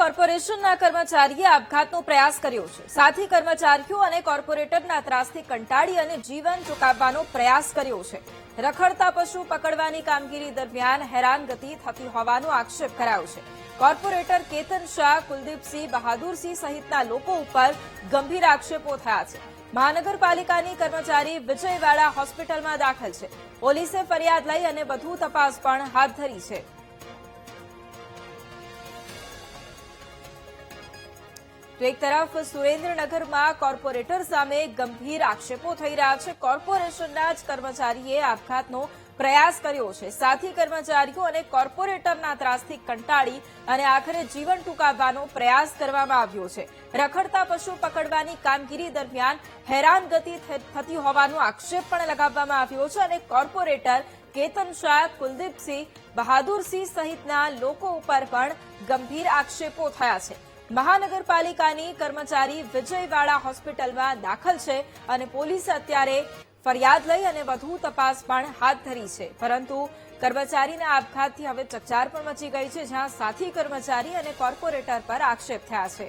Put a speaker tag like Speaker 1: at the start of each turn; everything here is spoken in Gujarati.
Speaker 1: કોર્પોરેશનના કર્મચારીએ આપઘાતનો પ્રયાસ કર્યો છે। સાથી કર્મચારીઓ અને કોર્પોરેટરના ત્રાસથી કંટાળી અને જીવન ટૂંકાવવાનો પ્રયાસ કર્યો છે। રખડતા પશુ પકડવાની કામગીરી દરમિયાન હેરાનગતિ થતી હોવાનો આક્ષેપ કરાયો છે। કોર્પોરેટર કેતન શાહ, કુલદીપસિંહ, બહાદુરસિંહ સહિતના લોકો ઉપર ગંભીર આક્ષેપો થયા છે। મહાનગરપાલિકાની કર્મચારી વિજયવાડા હોસ્પિટલમાં દાખલ છે। પોલીસે ફરિયાદ લઈ અને વધુ તપાસ પણ હાથ ધરી છે। તો એક તરફ સુરેન્દ્રનગરમાં કોર્પોરેટર સામે ગંભીર આક્ષેપો થઈ રહ્યા છે। કોર્પોરેશનના જ કર્મચારીએ આપઘાતનો પ્રયાસ કર્યો છે। સાથી કર્મચારીઓ અને કોર્પોરેટરના ત્રાસથી કંટાળી અને આખરે જીવન ટૂંકાવવાનો પ્રયાસ કરવામાં આવ્યો છે। રખડતા પશુ પકડવાની કામગીરી દરમિયાન હેરાનગતિ થતી હોવાનો આક્ષેપ પણ લગાવવામાં આવ્યો છે અને કોર્પોરેટર કેતન શાહ, કુલદીપસિંહ, બહાદુરસિંહ સહિતના લોકો ઉપર પણ ગંભીર આક્ષેપો થયા છે। મહાનગરપાલિકાની કર્મચારી વિજયવાડા હોસ્પિટલમાં દાખલ છે અને પોલીસે અત્યારે ફરિયાદ લઈ અને વધુ તપાસ પણ હાથ ધરી છે। પરંતુ કર્મચારીના આપઘાતથી હવે ચકચાર પણ મચી ગઈ છે, જ્યાં સાથી કર્મચારી અને કોર્પોરેટર પર આક્ષેપ થયા છે।